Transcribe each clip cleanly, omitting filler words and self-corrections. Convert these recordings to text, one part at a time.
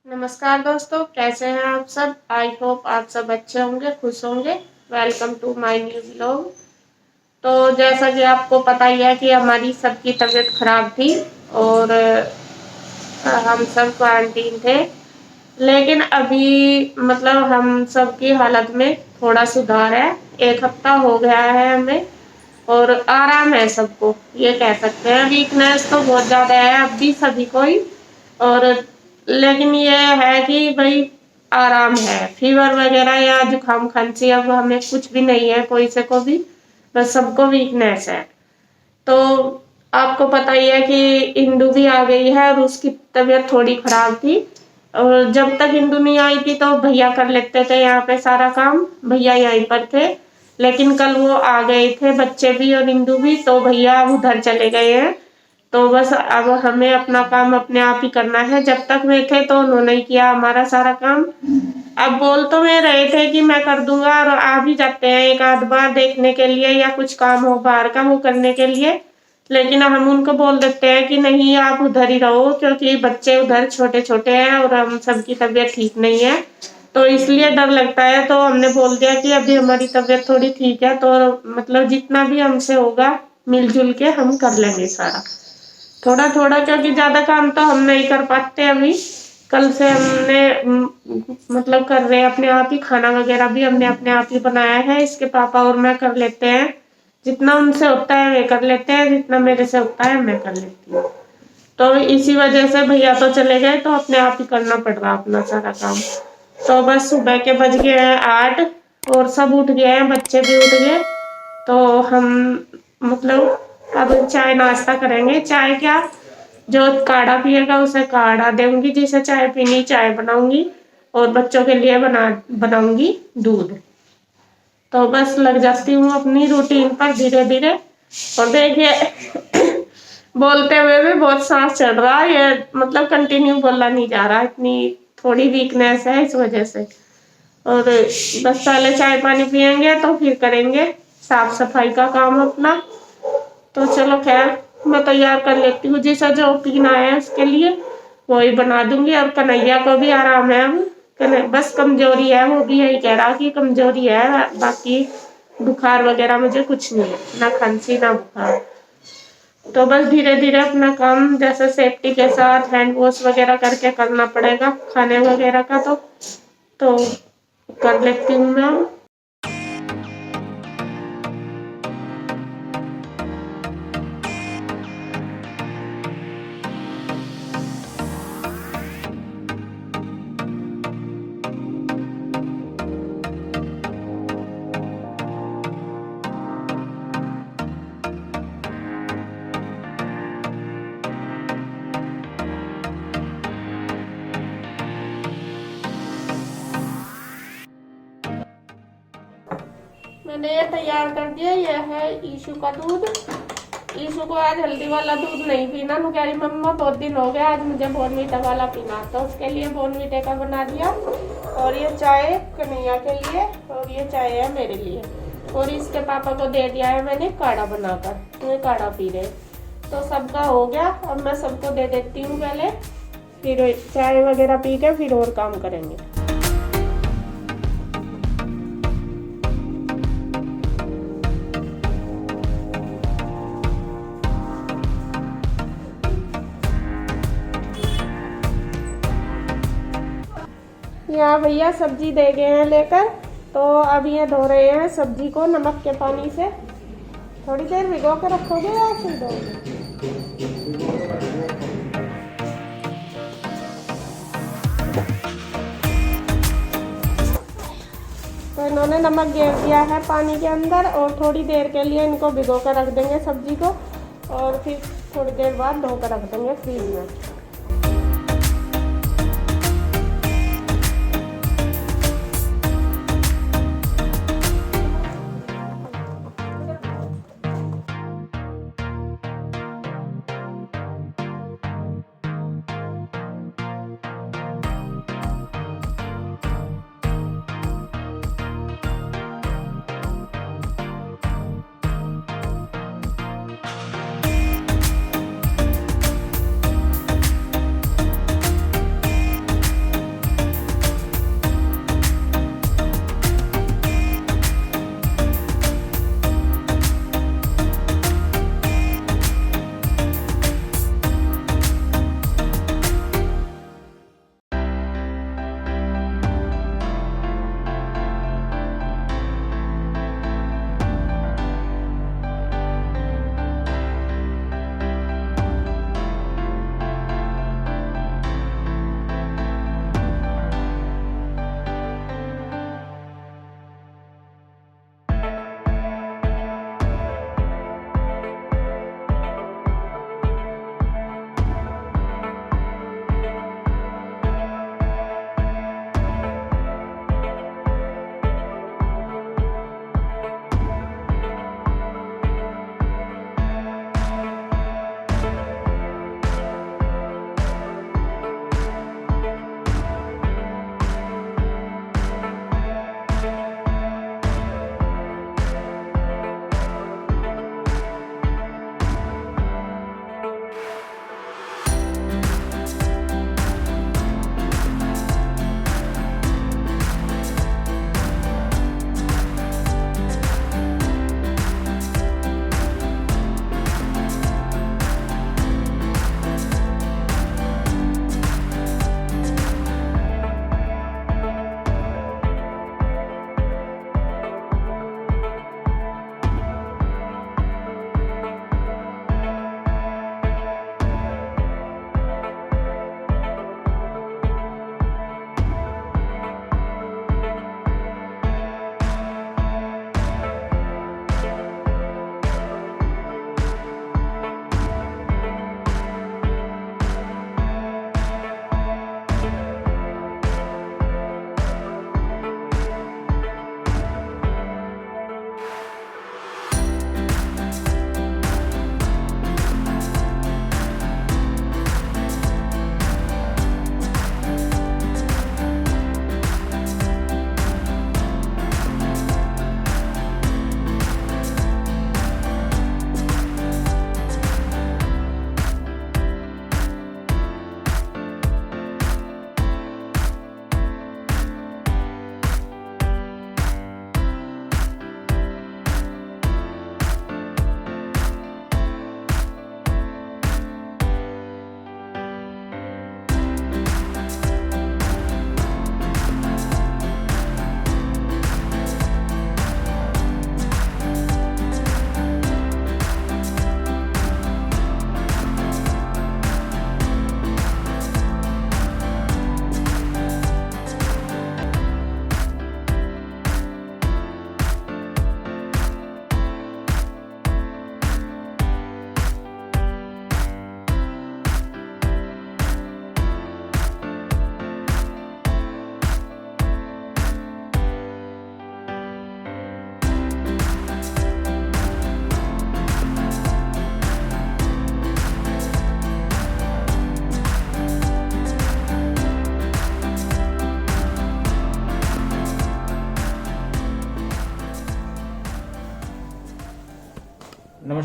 नमस्कार दोस्तों, कैसे हैं आप सब। आई होप आप सब अच्छे होंगे, खुश होंगे। Welcome to my new vlog. तो जैसा कि आपको पता ही है कि हमारी सबकी तबीयत खराब थी और हम सब क्वारंटीन थे। लेकिन अभी मतलब हम सब की हालत में थोड़ा सुधार है। 1 हफ्ता हो गया है हमें और आराम है सबको, ये कह सकते हैं। वीकनेस तो बहुत ज्यादा है अब भी सभी को ही। और लेकिन ये है कि भाई आराम है। फीवर वगैरह या जुकाम खांसी अब हमें कुछ भी नहीं है, कोई से को भी। बस सबको वीकनेस है। तो आपको पता ही है कि इंदु भी आ गई है और उसकी तबीयत थोड़ी खराब थी। और जब तक इंदु नहीं आई थी तो भैया कर लेते थे यहाँ पे सारा काम, भैया यहीं पर थे। लेकिन कल वो आ गए थे, बच्चे भी और इंदु भी, तो भैया उधर चले गए हैं। तो बस अब हमें अपना काम अपने आप ही करना है। जब तक वे थे तो उन्होंने ही किया हमारा सारा काम। अब बोल तो वे रहे थे कि मैं कर दूंगा और आ भी जाते हैं एक आध बार देखने के लिए या कुछ काम हो बाहर का वो करने के लिए। लेकिन हम उनको बोल देते हैं कि नहीं, आप उधर ही रहो, क्योंकि बच्चे उधर छोटे छोटे हैं और हम सबकी तबीयत ठीक नहीं है। तो इसलिए डर लगता है। तो हमने बोल दिया कि अभी हमारी तबीयत थोड़ी ठीक है, तो मतलब जितना भी हमसे होगा मिलजुल के हम कर लेंगे सारा, थोड़ा थोड़ा, क्योंकि ज्यादा काम तो हम नहीं कर पाते अभी। कल से हमने मतलब कर रहे हैं अपने आप ही। खाना वगैरह भी हमने अपने आप ही बनाया है। इसके पापा और मैं कर लेते हैं, जितना उनसे होता है वे कर लेते हैं, जितना मेरे से होता है मैं कर लेती हूँ। तो इसी वजह से भैया तो चले गए तो अपने आप ही करना पड़ रहा अपना सारा काम। तो बस सुबह के बज गए हैं 8 और सब उठ गए हैं, बच्चे भी उठ गए। तो हम मतलब अब चाय नाश्ता करेंगे। चाय क्या, जो काढ़ा पिएगा उसे काढ़ा दूंगी, जिसे चाय पीनी चाय बनाऊंगी और बच्चों के लिए बनाऊंगी दूध। तो बस लग जाती हूँ अपनी रूटीन पर धीरे धीरे। और देखिए बोलते हुए भी बहुत सांस चढ़ रहा है, ये मतलब कंटिन्यू बोला नहीं जा रहा, इतनी थोड़ी वीकनेस है इस वजह से। और बस पहले चाय पानी पियेंगे तो फिर करेंगे साफ सफाई का काम अपना। तो चलो खैर, मैं तैयार कर लेती हूँ, जिसे जो पीना है उसके लिए वही बना दूंगी। और कन्हैया को भी आराम है अब। बस कमजोरी है, वो भी यही कह रहा कि कमजोरी है, बाकी बुखार वगैरह मुझे कुछ नहीं है, ना खांसी ना बुखार। तो बस धीरे धीरे अपना काम जैसे सेफ्टी के साथ हैंड वॉश वगैरह करके करना पड़ेगा खाने वगैरह का। तो कर लेती हूँ मैं। मैंने ये तैयार कर दिया। यह है ईशु का दूध। ईशु को आज हल्दी वाला दूध नहीं पीना, नु कह रही मम्मा बहुत दिन हो गया, आज मुझे बॉर्नवीटा वाला पीना। तो उसके लिए बॉर्नवीटा का बना दिया। और ये चाय कन्हैया के लिए और ये चाय है मेरे लिए। और इसके पापा को दे दिया है मैंने काढ़ा बनाकर, तो ये काढ़ा पी रहे। तो सबका हो गया। अब मैं सबको दे देती हूँ पहले, फिर चाय वगैरह पी के फिर और काम करेंगे। यहाँ भैया सब्जी दे गए हैं लेकर। तो अब ये धो रहे हैं सब्जी को नमक के पानी से। थोड़ी देर भिगो के रखोगे या फिर दोगे? तो इन्होंने नमक गिर दिया है पानी के अंदर और थोड़ी देर के लिए इनको भिगो कर रख देंगे सब्जी को। और फिर थोड़ी देर बाद धो कर रख देंगे फ्रिज में।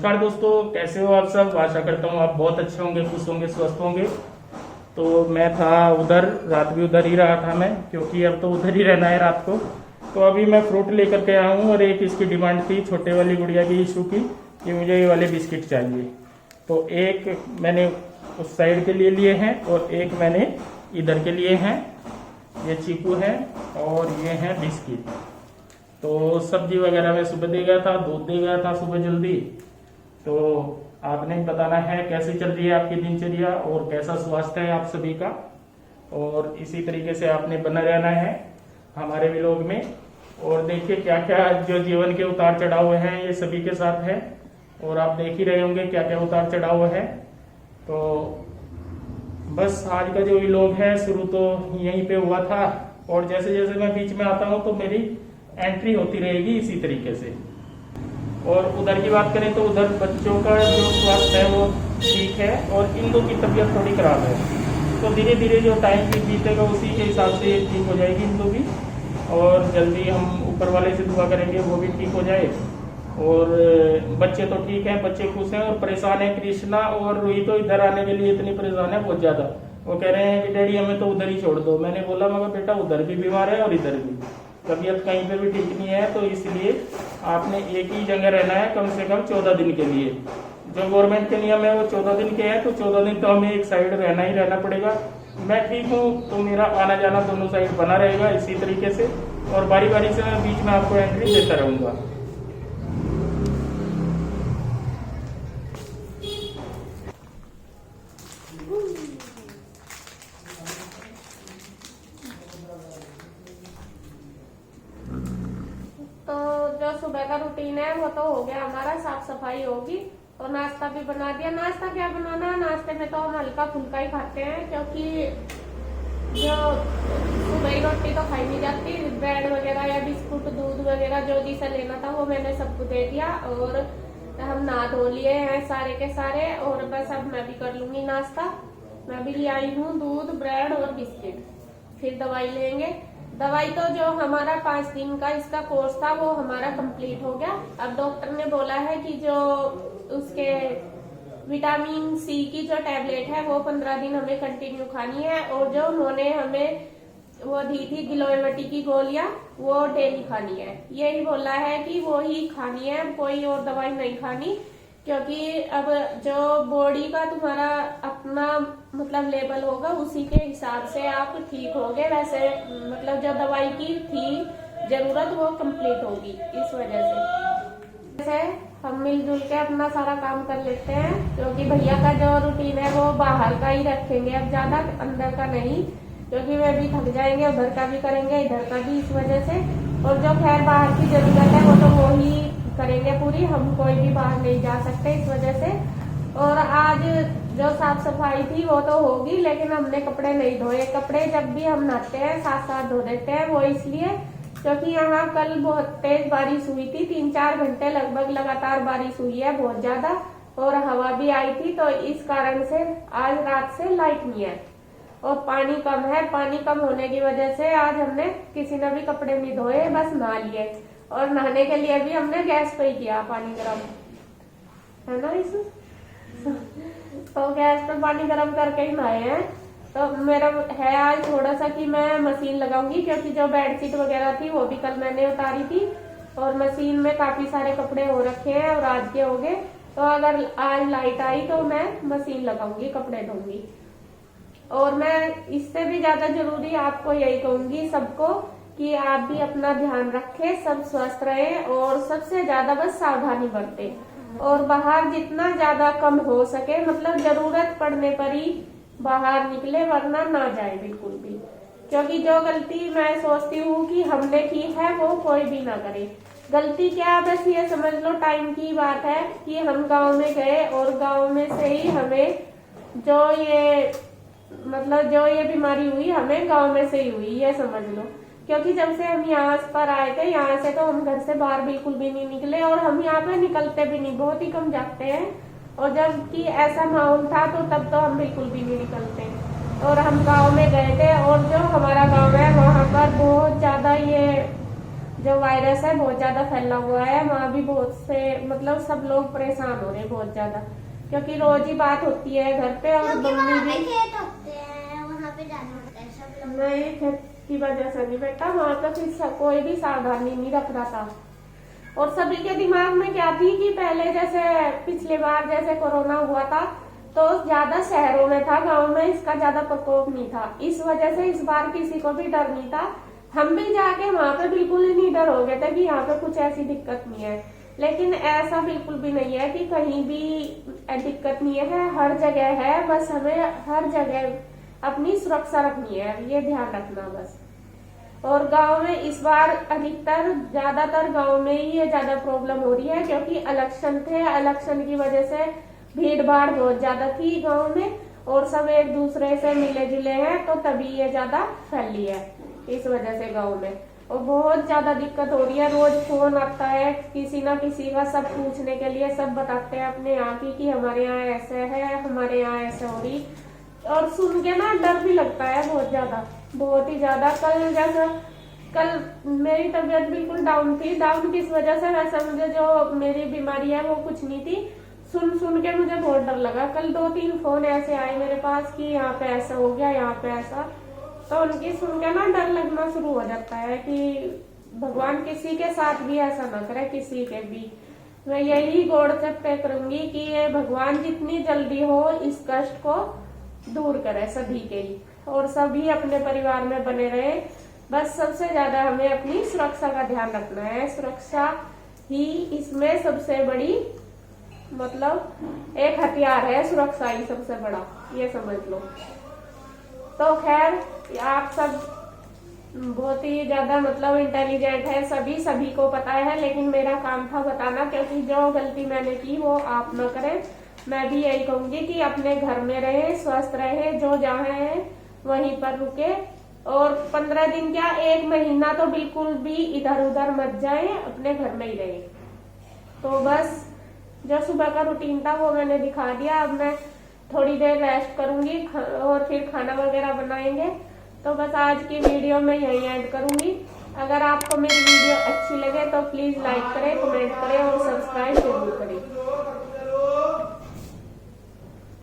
नमस्कार दोस्तों, कैसे हो आप सब। आशा करता हूँ आप बहुत अच्छे होंगे, खुश होंगे, स्वस्थ होंगे। तो मैं था उधर, रात भी उधर ही रहा था मैं, क्योंकि अब तो उधर ही रहना है रात को। तो अभी मैं फ्रूट लेकर के आया हूँ और एक इसकी डिमांड थी छोटे वाली गुड़िया की, इशू की, कि मुझे ये वाले बिस्किट चाहिए। तो एक मैंने उस साइड के लिए लिए हैं और एक मैंने इधर के लिए हैं। ये चीकू है और ये है बिस्किट। तो सब्जी वगैरह मैं सुबह दे गया था, दूध दे गया था सुबह जल्दी। तो आपने बताना है कैसी चल रही है आपकी दिनचर्या और कैसा स्वास्थ्य है आप सभी का। और इसी तरीके से आपने बना रहना है हमारे व्लॉग में। और देखिए क्या क्या जो जीवन के उतार चढ़ाव हैं ये सभी के साथ है, और आप देख ही रहे होंगे क्या क्या उतार चढ़ाव है। तो बस आज का जो व्लॉग है शुरू तो यहीं पे हुआ था, और जैसे जैसे मैं बीच में आता हूँ तो मेरी एंट्री होती रहेगी इसी तरीके से। और उधर की बात करें तो उधर बच्चों का जो स्वास्थ्य है वो ठीक है, और इन दो की तबीयत थोड़ी खराब है। तो धीरे धीरे जो टाइम भी बीतेगा उसी के हिसाब से ठीक हो जाएगी इन दो भी, और जल्दी हम ऊपर वाले से दुआ करेंगे वो भी ठीक हो जाए। और बच्चे तो ठीक हैं, बच्चे खुश हैं और परेशान है। कृष्णा और रूही तो इधर आने के लिए इतनी परेशान है बहुत ज्यादा। वो कह रहे हैं कि डैडी हमें तो उधर ही छोड़ दो। मैंने बोला मगर बेटा उधर भी बीमार है और इधर भी, तबीयत कहीं पे भी ठीक नहीं है। तो इसलिए आपने एक ही जगह रहना है कम से कम 14 दिन के लिए। जो गवर्नमेंट के नियम है वो 14 दिन के हैं, तो 14 दिन तो हमें एक साइड रहना ही रहना पड़ेगा। मैं ठीक हूँ तो मेरा आना जाना दोनों साइड बना रहेगा इसी तरीके से, और बारी बारी से मैं बीच में आपको एंट्री देता रहूंगा। तो जो सुबह का रूटीन है वो तो हो गया हमारा, साफ सफाई होगी और नाश्ता भी बना दिया। नाश्ता क्या बनाना है, नाश्ते में तो हम हल्का फुल्का ही खाते हैं, क्योंकि जो सुबह ही रोटी तो खाई नहीं जाती। ब्रेड वगैरह या बिस्कुट, दूध वगैरह जो जिसे लेना था वो मैंने सबको दे दिया, और हम नहा धो लिए हैं सारे के सारे। और बस अब मैं भी कर लूंगी नाश्ता। मैं भी ले आई हूँ दूध, ब्रेड और बिस्किट। फिर दवाई लेंगे। दवाई तो जो हमारा 5 दिन का इसका कोर्स था वो हमारा कंप्लीट हो गया। अब डॉक्टर ने बोला है कि जो उसके विटामिन सी की जो टैबलेट है वो 15 दिन हमें कंटिन्यू खानी है, और जो उन्होंने हमें वो दी थी गिलोयमटी की गोलियां वो डेली खानी है। यही बोला है कि वो ही खानी है, कोई और दवाई नहीं खानी, क्योंकि अब जो बॉडी का तुम्हारा अपना मतलब लेवल होगा उसी के हिसाब से आप ठीक होगे। वैसे मतलब जो दवाई की थी जरूरत वो कंप्लीट होगी इस वजह से। जैसे हम मिलजुल के अपना सारा काम कर लेते हैं, क्योंकि भैया का जो रूटीन है वो बाहर का ही रखेंगे अब, ज्यादा अंदर का नहीं, क्योंकि वे भी थक जाएंगे, उधर का भी करेंगे इधर का भी, इस वजह से। और जो खैर बाहर की जरूरत है वो तो वो ही करेंगे पूरी, हम कोई भी बाहर नहीं जा सकते इस वजह से। और आज जो साफ सफाई थी वो तो होगी, लेकिन हमने कपड़े नहीं धोए। कपड़े जब भी हम नहाते हैं साथ साथ धो देते हैं, वो इसलिए क्योंकि यहाँ कल बहुत तेज बारिश हुई थी, 3-4 घंटे लगभग लगातार बारिश हुई है बहुत ज्यादा, और हवा भी आई थी। तो इस कारण से आज रात से लाइट नहीं है और पानी कम है। पानी कम होने की वजह से आज हमने किसी ने भी कपड़े नहीं धोए, बस नहा लिए। और नहाने के लिए भी हमने गैस पे ही किया पानी गर्म, है ना इस तो गैस पे पानी गर्म करके ही नहाए हैं। तो मेरा है आज थोड़ा सा कि मैं मशीन लगाऊंगी, क्योंकि जो बेडशीट वगैरह थी वो भी कल मैंने उतारी थी, और मशीन में काफी सारे कपड़े हो रखे हैं और आज के हो गए। तो अगर आज लाइट आई तो मैं मशीन लगाऊंगी, कपड़े धोऊंगी। और मैं इससे भी ज्यादा जरूरी आपको यही कहूंगी सबको कि आप भी अपना ध्यान रखें, सब स्वस्थ रहे, और सबसे ज्यादा बस सावधानी बरतें। और बाहर जितना ज्यादा कम हो सके, मतलब जरूरत पड़ने पर ही बाहर निकले, वरना ना जाए बिल्कुल भी। क्योंकि जो गलती मैं सोचती हूँ कि हमने की है वो कोई भी ना करे। गलती क्या, बस ये समझ लो टाइम की बात है कि हम गांव में गए और गांव में से ही हमें जो ये बीमारी हुई हमें गांव में से ही हुई, ये समझ लो। क्योंकि जब से हम यहाँ पर आए थे, यहाँ से तो हम घर से बाहर बिल्कुल भी नहीं निकले, और हम यहाँ पे निकलते भी नहीं, बहुत ही कम जाते हैं। और जब कि ऐसा माहौल था तो तब तो हम बिल्कुल भी नहीं निकलते। और हम गांव में गए थे, और जो हमारा गांव है वहाँ पर बहुत ज्यादा ये जो वायरस है बहुत ज्यादा फैला हुआ है, वहाँ भी बहुत से मतलब सब लोग परेशान हो रहे हैं बहुत ज्यादा, क्योंकि रोज ही बात होती है घर पे। और मम्मी भी खेत होते हैं, वहाँ पे जाना होता है सब लोग। नहीं, खेत की वजह से नहीं बेटा, वहाँ पे फिर कोई भी सावधानी नहीं रख रहा था। और सभी के दिमाग में क्या थी कि पहले जैसे पिछले बार जैसे कोरोना हुआ था तो ज्यादा शहरों में था, गांव में इसका ज्यादा प्रकोप नहीं था। इस वजह से इस बार किसी को भी डर नहीं था। हम भी जाके वहां पे बिल्कुल ही नहीं डर हो गए थे कि यहाँ पे कुछ ऐसी दिक्कत नहीं है। लेकिन ऐसा बिल्कुल भी नहीं है कि कहीं भी दिक्कत नहीं है, हर जगह है। बस हमें हर जगह अपनी सुरक्षा रखनी है, ये ध्यान रखना बस। और गांव में इस बार अधिकतर ज्यादातर गांव में ही ये ज्यादा प्रॉब्लम हो रही है, क्योंकि इलेक्शन थे, इलेक्शन की वजह से भीड़ भाड़ बहुत ज्यादा थी गांव में, और सब एक दूसरे से मिले जुले हैं, तो तभी ये ज्यादा फैली है इस वजह से गांव में। और बहुत ज्यादा दिक्कत हो रही है, रोज फोन आता है किसी ना किसी का, सब पूछने के लिए, सब बताते हैं अपने यहाँ की कि हमारे यहाँ ऐसे है, हमारे यहाँ ऐसे हो रही। और सुन के ना डर भी लगता है बहुत ज्यादा, बहुत ही ज्यादा। कल मेरी तबीयत बिल्कुल डाउन थी। डाउन किस वजह से, वैसे मुझे जो मेरी बीमारी है वो कुछ नहीं थी, सुन के मुझे बहुत डर लगा। कल 2-3 फोन ऐसे आए मेरे पास कि यहाँ पे ऐसा हो गया, यहाँ पे ऐसा, तो उनकी सुन के ना डर लगना शुरू हो जाता है कि भगवान किसी के साथ भी ऐसा ना करे, किसी के भी। मैं यही गॉड से प्रे करूंगी कि ये भगवान जितनी जल्दी हो इस कष्ट को दूर करे सभी के ही, और सभी अपने परिवार में बने रहे। बस सबसे ज्यादा हमें अपनी सुरक्षा का ध्यान रखना है। सुरक्षा ही इसमें सबसे बड़ी मतलब एक हथियार है, सुरक्षा ही सबसे बड़ा, ये समझ लो। तो खैर, आप सब बहुत ही ज्यादा मतलब इंटेलिजेंट है, सभी को पता है, लेकिन मेरा काम था बताना, क्योंकि जो गलती मैंने की वो आप न करें। मैं भी यही कहूंगी कि अपने घर में रहे, स्वस्थ रहे, जो जहाँ है वहीं पर रुके, और 15 दिन क्या 1 महीना तो बिल्कुल भी इधर उधर मत जाए, अपने घर में ही रहे। तो बस जो सुबह का रूटीन था वो मैंने दिखा दिया। अब मैं थोड़ी देर रेस्ट करूंगी और फिर खाना वगैरह बनाएंगे। तो बस आज की वीडियो में यही एंड करूंगी। अगर आपको मेरी वीडियो अच्छी लगे तो प्लीज लाइक करें, कमेंट करें और सब्सक्राइब जरूर करें।